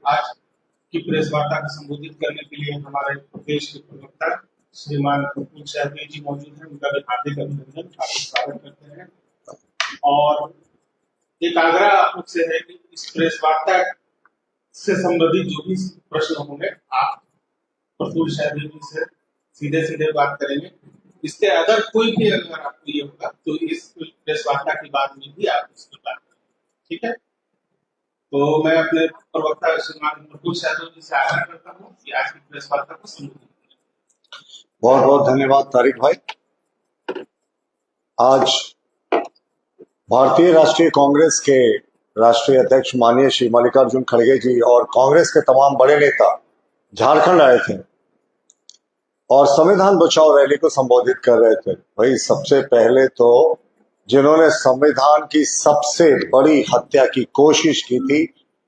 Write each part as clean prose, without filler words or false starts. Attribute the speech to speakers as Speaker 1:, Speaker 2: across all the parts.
Speaker 1: आज की प्रेस वार्ता को संबोधित करने के लिए हमारे प्रदेश के प्रवक्ता श्रीमान प्रफुल्ल चौधरी जी मौजूद हैं। उनका भी हार्दिक अभिनंदन, हार्दिक स्वागत करते हैं। और एक आग्रह आप लोग से है कि इस प्रेस वार्ता से संबंधित जो भी प्रश्न होंगे आप प्रफुल्ल चौधरी जी से सीधे सीधे बात करेंगे। इससे अगर कोई भी अगर आपको ये होगा तो इस प्रेस वार्ता के बाद में भी आप उसकी बात करें, ठीक है? तो मैं अपने प्रवक्ता श्रीमान प्रफुल्ल चौधरी जी से आग्रह करता हूँ कि आज की प्रेस वार्ता को संबोधित करें।
Speaker 2: बहुत बहुत धन्यवाद तारिक भाई। आज भारतीय राष्ट्रीय कांग्रेस के राष्ट्रीय अध्यक्ष माननीय श्री मल्लिकार्जुन खड़गे जी और कांग्रेस के तमाम बड़े नेता झारखंड आए थे और संविधान बचाओ रैली को संबोधित कर रहे थे। भाई सबसे पहले तो जिन्होंने संविधान की सबसे बड़ी हत्या की कोशिश की थी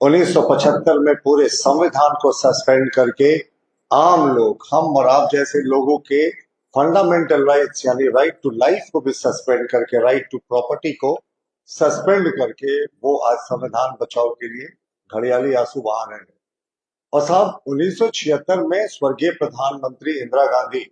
Speaker 2: 1975 में पूरे संविधान को सस्पेंड करके आम लोग, हम और आप जैसे लोगों के फंडामेंटल राइट्स यानी राइट टू लाइफ को भी सस्पेंड करके, राइट टू प्रॉपर्टी को सस्पेंड करके वो आज संविधान बचाओ के लिए घड़ियाली आंसू बहा रहे हैं। और साहब 1976 में स्वर्गीय प्रधानमंत्री इंदिरा गांधी,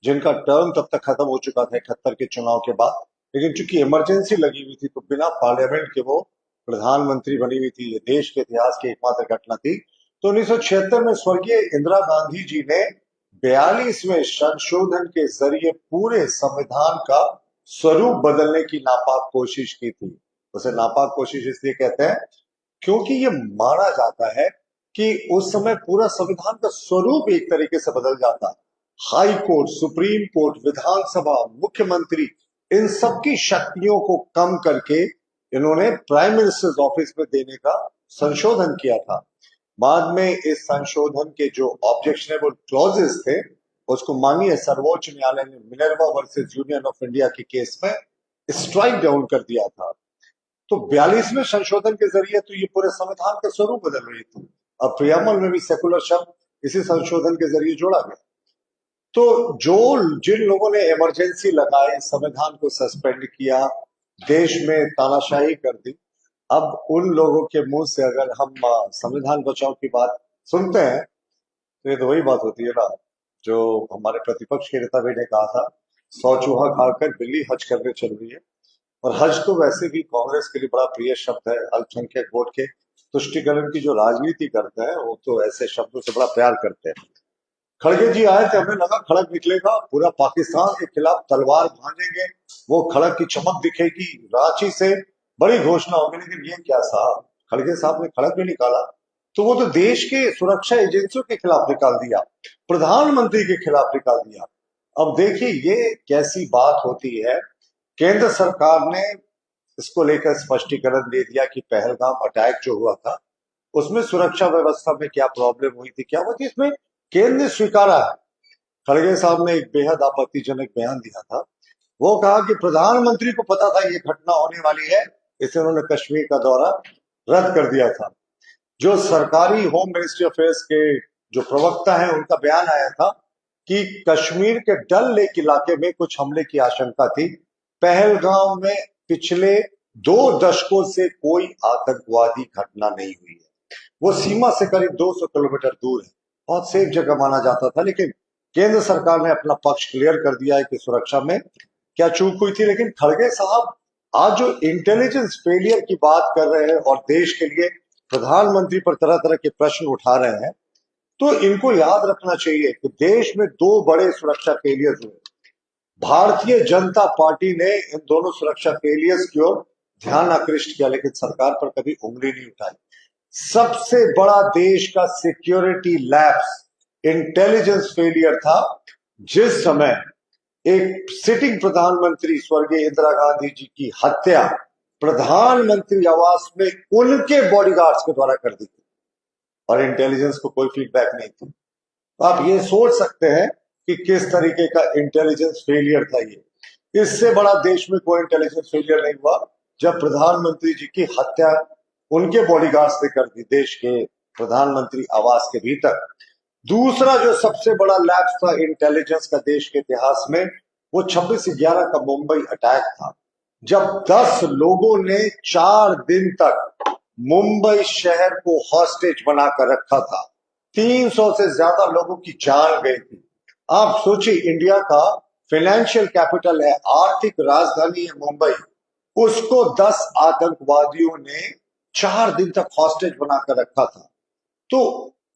Speaker 2: जिनका टर्म तब तक खत्म हो चुका था 71 के चुनाव के बाद, लेकिन चूंकि इमरजेंसी लगी हुई थी तो बिना पार्लियामेंट के वो प्रधानमंत्री बनी हुई थी। ये देश के इतिहास की एकमात्र घटना थी। तो 1976 में स्वर्गीय इंदिरा गांधी जी ने 42वें संशोधन के जरिए पूरे संविधान का स्वरूप बदलने की नापाक कोशिश की थी। उसे नापाक कोशिश इसलिए कहते हैं क्योंकि ये माना जाता है कि उस समय पूरा संविधान का स्वरूप एक तरीके से बदल जाता। हाई कोर्ट, सुप्रीम कोर्ट, विधानसभा, मुख्यमंत्री, इन सबकी शक्तियों को कम करके इन्होंने प्राइम मिनिस्टर्स ऑफिस में देने का संशोधन किया था। बाद में इस संशोधन के जो ऑब्जेक्शनेबल क्लॉजेस थे उसको माननीय सर्वोच्च न्यायालय ने Minerva versus union of India के केस में स्ट्राइक डाउन कर दिया था। तो 42वें संशोधन के जरिए तो ये पूरे संविधान का स्वरूप बदल रही थी। अब प्रियम्बल में भी सेकुलर शब्द इसी संशोधन के जरिए जोड़ा गया। तो जिन लोगों ने इमरजेंसी लगाई, संविधान को सस्पेंड किया, देश में तानाशाही कर दी, अब उन लोगों के मुंह से अगर हम संविधान बचाओ की बात सुनते हैं तो ये तो वही बात होती है ना जो हमारे प्रतिपक्ष के नेता भी ने कहा था, 100 चूहा खाकर बिल्ली हज करने चल रही है। और हज तो वैसे भी कांग्रेस के लिए बड़ा प्रिय शब्द है। अल्पसंख्यक वोट के तुष्टिकरण की जो राजनीति करते हैं वो तो ऐसे शब्दों से बड़ा प्यार करते हैं। खड़गे जी आए थे, हमें लगा खड़ग निकलेगा, पूरा पाकिस्तान के खिलाफ तलवार भांजेंगे, वो खड़ग की चमक दिखेगी, रांची से बड़ी घोषणा होगी। लेकिन ये क्या साहब, खड़गे साहब ने खड़ग भी निकाला तो वो तो देश के सुरक्षा एजेंसियों के खिलाफ निकाल दिया, प्रधानमंत्री के खिलाफ निकाल दिया। अब देखिए ये कैसी बात होती है। केंद्र सरकार ने इसको लेकर स्पष्टीकरण दे दिया कि पहलगाम अटैक जो हुआ था उसमें सुरक्षा व्यवस्था में क्या प्रॉब्लम हुई थी, क्या हुई थी, इसमें केंद्र ने स्वीकारा है। खड़गे साहब ने एक बेहद आपत्तिजनक बयान दिया था। वो कहा कि प्रधानमंत्री को पता था ये घटना होने वाली है, इसलिए उन्होंने कश्मीर का दौरा रद्द कर दिया था। जो सरकारी होम मिनिस्ट्री अफेयर्स के जो प्रवक्ता है उनका बयान आया था कि कश्मीर के डल लेक इलाके में कुछ हमले की आशंका थी। पहलगाम में पिछले 2 दशकों से कोई आतंकवादी घटना नहीं हुई है। वो सीमा से करीब 200 किलोमीटर दूर है, बहुत सेफ जगह माना जाता था। लेकिन केंद्र सरकार ने अपना पक्ष क्लियर कर दिया है कि सुरक्षा में क्या चूक हुई थी। लेकिन खड़गे साहब आज जो इंटेलिजेंस फेलियर की बात कर रहे हैं और देश के लिए प्रधानमंत्री पर तरह तरह के प्रश्न उठा रहे हैं, तो इनको याद रखना चाहिए कि देश में 2 बड़े सुरक्षा फेलियर हुए। भारतीय जनता पार्टी ने इन दोनों सुरक्षा फेलियर्स की ओर ध्यान आकृष्ट किया, लेकिन सरकार पर कभी उंगली नहीं उठाई। सबसे बड़ा देश का सिक्योरिटी लैप्स, इंटेलिजेंस फेलियर था जिस समय एक सिटिंग प्रधानमंत्री स्वर्गीय इंदिरा गांधी जी की हत्या प्रधानमंत्री आवास में उनके बॉडीगार्ड्स के द्वारा कर दी थी और इंटेलिजेंस को कोई फीडबैक नहीं थी। आप ये सोच सकते हैं कि किस तरीके का इंटेलिजेंस फेलियर था ये। इससे बड़ा देश में कोई इंटेलिजेंस फेलियर नहीं हुआ जब प्रधानमंत्री जी की हत्या उनके बॉडीगार्ड्स ने कर दी देश के प्रधानमंत्री आवास के भीतर। दूसरा जो सबसे बड़ा लैप्स था इंटेलिजेंस का देश के इतिहास में, वो 26/11 का मुंबई अटैक था, जब 10 लोगों ने 4 दिन तक मुंबई शहर को हॉस्टेज बनाकर रखा था। 300 से ज्यादा लोगों की जान गई थी। आप सोचिए, इंडिया का फाइनेंशियल कैपिटल है, आर्थिक राजधानी है मुंबई, उसको 10 आतंकवादियों ने 4 दिन तक हॉस्टेज बनाकर रखा था। तो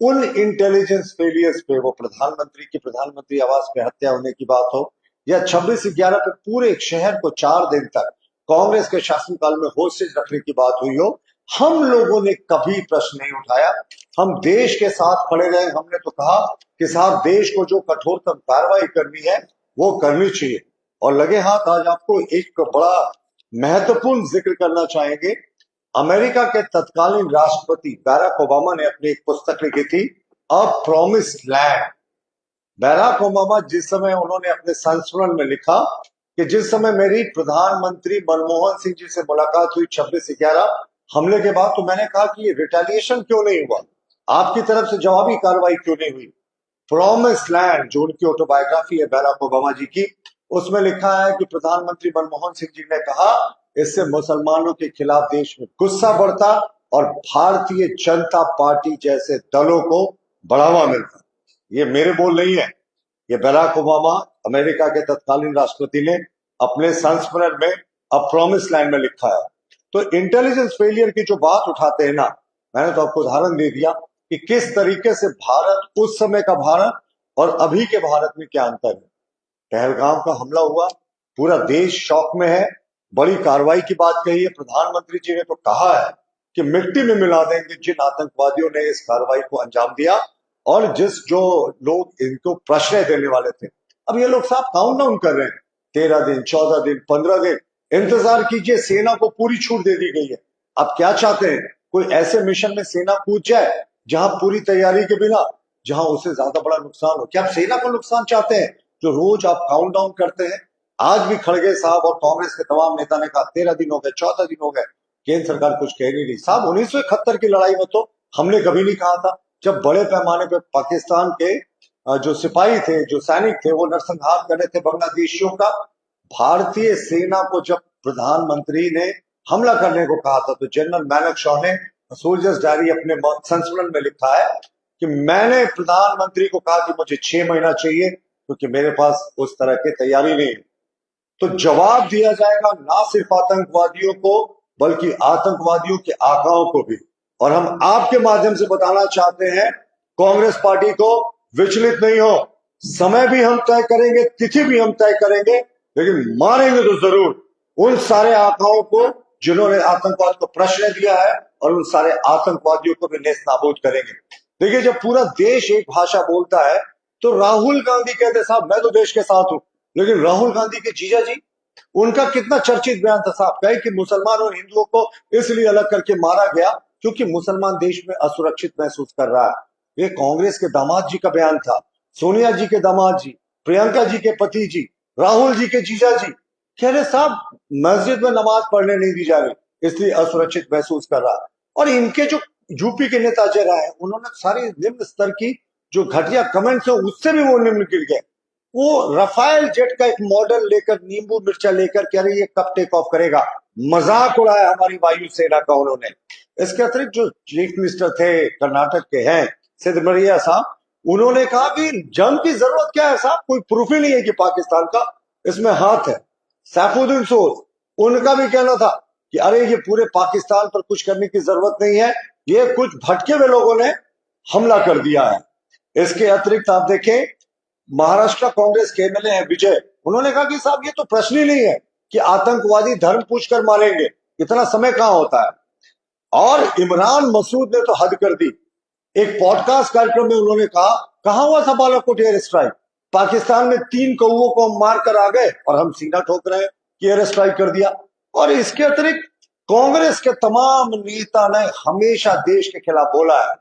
Speaker 2: उन इंटेलिजेंस फेलियर्स पे, वो प्रधानमंत्री आवास पे हत्या होने की बात हो, या 26/11 पे पूरे एक शहर को 4 दिन तक कांग्रेस के शासनकाल में होस्टेज रखने की बात हुई हो, हम लोगों ने कभी प्रश्न नहीं उठाया। हम देश के साथ खड़े रहे। हमने तो कहा कि साहब, देश को जो कठोरतम कार्रवाई करनी है वो करनी चाहिए। और लगे हाथ आज आपको एक बड़ा महत्वपूर्ण जिक्र करना चाहेंगे। अमेरिका के तत्कालीन राष्ट्रपति बैराक ओबामा ने अपनी एक पुस्तक लिखी थी, अ प्रॉमिस्ड लैंड। बैराक ओबामा जिस समय, उन्होंने अपने संस्मरण में लिखा कि जिस समय मेरी प्रधानमंत्री मनमोहन सिंह जी से मुलाकात हुई 26/11 हमले के बाद, तो मैंने कहा कि ये रिटेलिएशन क्यों नहीं हुआ, आपकी तरफ से जवाबी कार्रवाई क्यों नहीं हुई। प्रॉमिस लैंड, जो उनकी ऑटोबायोग्राफी है बैराक ओबामा जी की, उसमें लिखा है कि प्रधानमंत्री मनमोहन सिंह जी ने कहा, इससे मुसलमानों के खिलाफ देश में गुस्सा बढ़ता और भारतीय जनता पार्टी जैसे दलों को बढ़ावा मिलता। ये मेरे बोल नहीं है, ये बैराक ओबामा, अमेरिका के तत्कालीन राष्ट्रपति ने अपने संस्मरण में अ प्रॉमिस लैंड में लिखा है। तो इंटेलिजेंस फेलियर की जो बात उठाते हैं ना, मैंने तो आपको उदाहरण दे दिया कि किस तरीके से भारत, उस समय का भारत और अभी के भारत में क्या अंतर है। पहलगाम का हमला हुआ, पूरा देश शौक में है, बड़ी कार्रवाई की बात कही है। प्रधानमंत्री जी ने तो कहा है कि मिट्टी में मिला देंगे जिन आतंकवादियों ने इस कार्रवाई को अंजाम दिया और जो लोग इनको प्रश्रय देने वाले थे। अब ये लोग साहब काउंटडाउन कर रहे हैं, 13 दिन, 14 दिन, 15 दिन इंतजार कीजिए। सेना को पूरी छूट दे दी गई है। अब क्या चाहते हैं, कोई ऐसे मिशन में सेना कूद जाए जहां पूरी तैयारी के बिना, जहां उसे ज्यादा बड़ा नुकसान हो। क्या आप सेना को नुकसान चाहते हैं, जो रोज आप काउंटडाउन करते हैं? आज भी खड़गे साहब और कांग्रेस के तमाम नेता ने कहा 13 दिन हो गए, 14 दिन हो गए, केंद्र सरकार कुछ कह नहीं रही। साहब 1971 की लड़ाई में तो हमने कभी नहीं कहा था, जब बड़े पैमाने पर पाकिस्तान के जो सिपाही थे, जो सैनिक थे, वो नरसंहार कर रहे थे बांग्लादेशियों का। भारतीय सेना को जब प्रधानमंत्री ने हमला करने को कहा था, तो जनरल मैनक शॉ ने सोल्जर्स डायरी अपने संस्मरण में लिखा है कि मैंने प्रधानमंत्री को कहा कि मुझे 6 महीना चाहिए, क्योंकि मेरे पास उस तरह की तैयारी नहीं है। तो जवाब दिया जाएगा ना सिर्फ आतंकवादियों को, बल्कि आतंकवादियों के आकाओं को भी। और हम आपके माध्यम से बताना चाहते हैं, कांग्रेस पार्टी को विचलित नहीं हो। समय भी हम तय करेंगे, तिथि भी हम तय करेंगे, लेकिन मारेंगे तो जरूर उन सारे आकाओं को जिन्होंने आतंकवाद को प्रश्रय दिया है, और उन सारे आतंकवादियों को भी नेस्तनाबूद करेंगे। देखिए, जब पूरा देश एक भाषा बोलता है, तो राहुल गांधी कहते साहब मैं तो देश के साथ हूं, लेकिन राहुल गांधी के जीजा जी, उनका कितना चर्चित बयान था साहब, कहे कि मुसलमान और हिंदुओं को इसलिए अलग करके मारा गया क्योंकि मुसलमान देश में असुरक्षित महसूस कर रहा है। ये कांग्रेस के दामाद जी का बयान था, सोनिया जी के दामाद जी, प्रियंका जी के पति जी, राहुल जी के जीजा जी कह रहे साहब मस्जिद में नमाज पढ़ने नहीं दी जा रही, इसलिए असुरक्षित महसूस कर रहा है। और इनके जो यूपी के नेता जरा है, उन्होंने सारी निम्न स्तर की जो घटिया कमेंट्स है, उससे भी वो निम्न गिर गए। वो रफाल जेट का एक मॉडल लेकर, नींबू मिर्चा लेकर कह रही है कब टेक ऑफ करेगा, मजाक उड़ाया हमारी वायुसेना का उन्होंने। इसके अतिरिक्त जो चीफ मिनिस्टर थे कर्नाटक के हैं सिद्धरमैया साहब, उन्होंने कहा कि जंग की जरूरत क्या है साहब, कोई प्रूफ ही नहीं है कि पाकिस्तान का इसमें हाथ है। सैफुद्दीन सोज, उनका भी कहना था कि अरे ये पूरे पाकिस्तान पर कुछ करने की जरूरत नहीं है, ये कुछ भटके हुए लोगों ने हमला कर दिया है। इसके अतिरिक्त आप देखें, महाराष्ट्र कांग्रेस के एमएलए हैं विजय, उन्होंने कहा कि साहब ये तो प्रश्न ही नहीं है कि आतंकवादी धर्म पूछकर मारेंगे, इतना समय कहां होता है। और इमरान मसूद ने तो हद कर दी। एक पॉडकास्ट कार्यक्रम में उन्होंने कहा, कहां हुआ था बालाकोट एयर स्ट्राइक, पाकिस्तान में 3 कौओं को हम मार कर आ गए और हम सीना ठोक रहे हैं कि एयर स्ट्राइक कर दिया। और इसके अतिरिक्त कांग्रेस के तमाम नेता ने हमेशा देश के खिलाफ बोला है।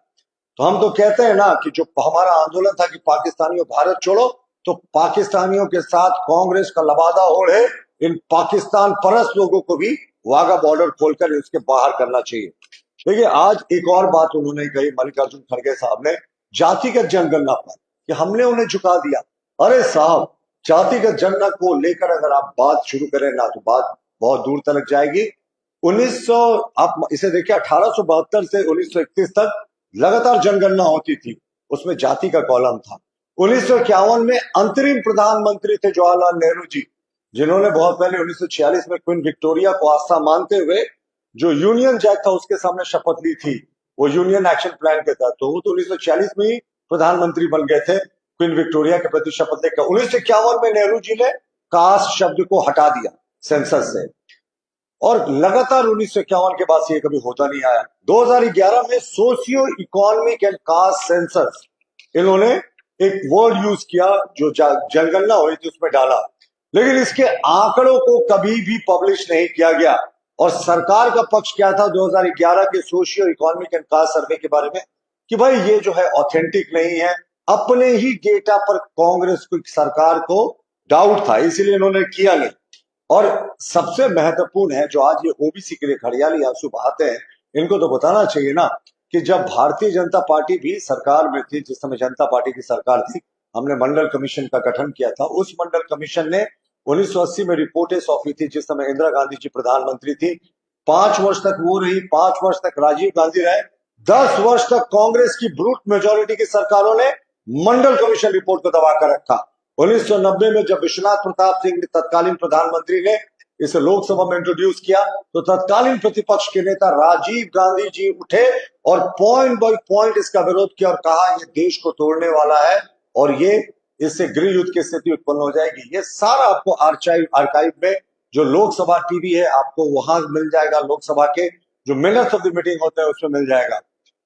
Speaker 2: तो हम तो कहते हैं ना कि जो हमारा आंदोलन था कि पाकिस्तानियों भारत छोड़ो, तो पाकिस्तानियों के साथ कांग्रेस का लबादा ओढ़े इन पाकिस्तान परस्त लोगों को भी वाघा बॉर्डर खोलकर इसके बाहर करना चाहिए। देखिए, आज एक और बात उन्होंने कही, मल्लिकार्जुन खड़गे साहब ने, जातिगत जनगणना पर कि हमने उन्हें झुका दिया। अरे साहब, जातिगत जनगणना को लेकर अगर आप बात शुरू करें ना, तो बात बहुत दूर तक जाएगी। 1900 आप इसे देखिए 1872 से 1931 तक लगातार जनगणना होती थी, उसमें जाति का कॉलम था। 1951 में अंतरिम प्रधानमंत्री थे जवाहरलाल नेहरू जी, जिन्होंने बहुत पहले 1946 में क्वीन विक्टोरिया को आस्था मानते हुए जो यूनियन जैक था उसके सामने शपथ ली थी, वो यूनियन एक्शन प्लान के तहत। तो वो तो 1946 में ही प्रधानमंत्री बन गए थे क्वीन विक्टोरिया के प्रति शपथ लेकर। 1951 में नेहरू जी ने कास्ट शब्द को हटा दिया सेंसस से, और लगातार 1951 के बाद से ये कभी होता नहीं आया। 2011 में socio economic and caste census इन्होंने एक वर्ड यूज किया जो जनगणना हुई थी उसमें डाला, लेकिन इसके आंकड़ों को कभी भी पब्लिश नहीं किया गया। और सरकार का पक्ष क्या था 2011 के सोशियो इकोनॉमिक एंड कास्ट सर्वे के बारे में कि भाई ये जो है ऑथेंटिक नहीं है। अपने ही डेटा पर कांग्रेस की सरकार को डाउट था, इसीलिए इन्होंने किया नहीं। और सबसे महत्वपूर्ण है जो आज ये ओबीसी के लिए खड़ियाली आंसू बहाते हैं, इनको तो बताना चाहिए ना कि जब भारतीय जनता पार्टी भी सरकार में थी, जिस समय जनता पार्टी की सरकार थी, हमने मंडल कमीशन का गठन किया था। उस मंडल कमीशन ने 1980 में रिपोर्टें सौंपी थी, जिस समय इंदिरा गांधी जी प्रधानमंत्री थी। 5 वर्ष तक वो रही, 5 वर्ष तक राजीव गांधी रहे, 10 वर्ष तक कांग्रेस की ब्रूट मेजोरिटी की सरकारों ने मंडल कमीशन रिपोर्ट को दबा कर रखा। 1990 में जब विश्वनाथ प्रताप सिंह तत्कालीन प्रधानमंत्री ने इसे लोकसभा में इंट्रोड्यूस किया तो तत्कालीन प्रतिपक्ष के नेता राजीव गांधी जी उठे और पॉइंट बाय पॉइंट इसका विरोध किया और कहा ये देश को तोड़ने वाला है और ये इससे गृह युद्ध की स्थिति उत्पन्न हो जाएगी। ये सारा आपको आर्काइव में जो लोकसभा टीवी है आपको वहां मिल जाएगा, लोकसभा के जो मिनट्स ऑफ द मीटिंग होते हैं उसमें मिल जाएगा।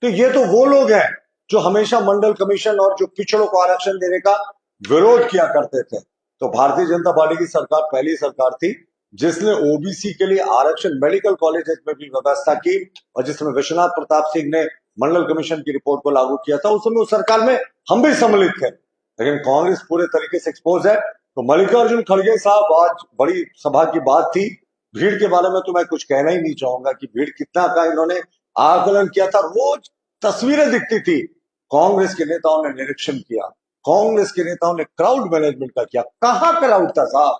Speaker 2: तो ये तो वो लोग हैं जो हमेशा मंडल कमीशन और जो पिछड़ों को आरक्षण देने का विरोध किया करते थे। तो भारतीय जनता पार्टी की सरकार पहली सरकार थी जिसने ओबीसी के लिए आरक्षण मेडिकल कॉलेजेस में भी व्यवस्था की, और जिसमें विश्वनाथ प्रताप सिंह ने मंडल कमीशन की रिपोर्ट को लागू किया था। उस समय उस सरकार में हम भी सम्मिलित थे, लेकिन कांग्रेस पूरे तरीके से एक्सपोज है। तो मल्लिकार्जुन खड़गे साहब, आज बड़ी सभा की बात थी, भीड़ के बारे में तो मैं कुछ कहना ही नहीं चाहूंगा कि भीड़ कितना का इन्होंने आकलन किया था। रोज तस्वीरें दिखती थी, कांग्रेस के नेताओं ने निरीक्षण किया, कांग्रेस के नेताओं ने क्राउड मैनेजमेंट का किया। कहां क्राउड था साहब?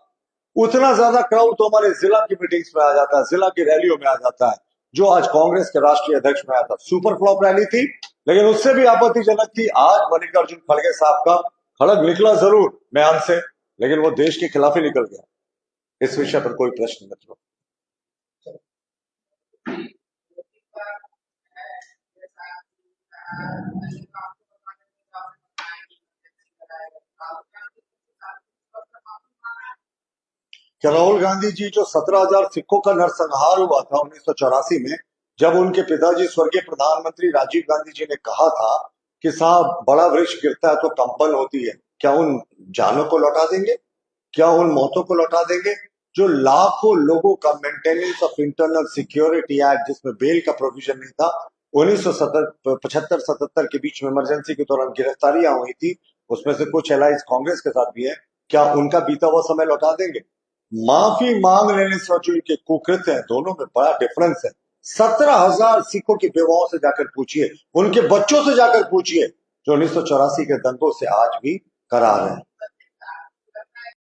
Speaker 2: उतना ज्यादा क्राउड तो हमारे जिला की मीटिंग्स में आ जाता है, जिला की रैलियों में आ जाता है, जो आज कांग्रेस के राष्ट्रीय अध्यक्ष में आया था। सुपर फ्लॉप रैली थी, लेकिन उससे भी आपत्तिजनक थी। आज मल्लिकार्जुन खड़गे साहब का खड़ग निकला जरूर बयान से, लेकिन वो देश के खिलाफ ही निकल गया। इस विषय पर कोई प्रश्न मत लो। क्या राहुल गांधी जी जो 17,000 सिखों का नरसंहार हुआ था 1984 में, जब उनके पिताजी स्वर्गीय प्रधानमंत्री राजीव गांधी जी ने कहा था कि साहब बड़ा वृक्ष गिरता है तो कंपन होती है, क्या उन जानों को लौटा देंगे? क्या उन मौतों को लौटा देंगे? जो लाखों लोगों का maintenance of internal security act, जिसमें बेल का प्रोविजन नहीं था, 1975-77 के बीच में इमरजेंसी के दौरान गिरफ्तारियां हुई थी, उसमें से कुछ एलाइज कांग्रेस के साथ भी है, क्या उनका बीता हुआ समय लौटा देंगे? माफी मांग लेने से जो इनके कुकृत्य है, दोनों में बड़ा डिफरेंस है। 17,000 सिखों की बेवाओं से जाकर पूछिए, उनके बच्चों से जाकर पूछिए, जो 1984 के दंगों से आज भी करार है।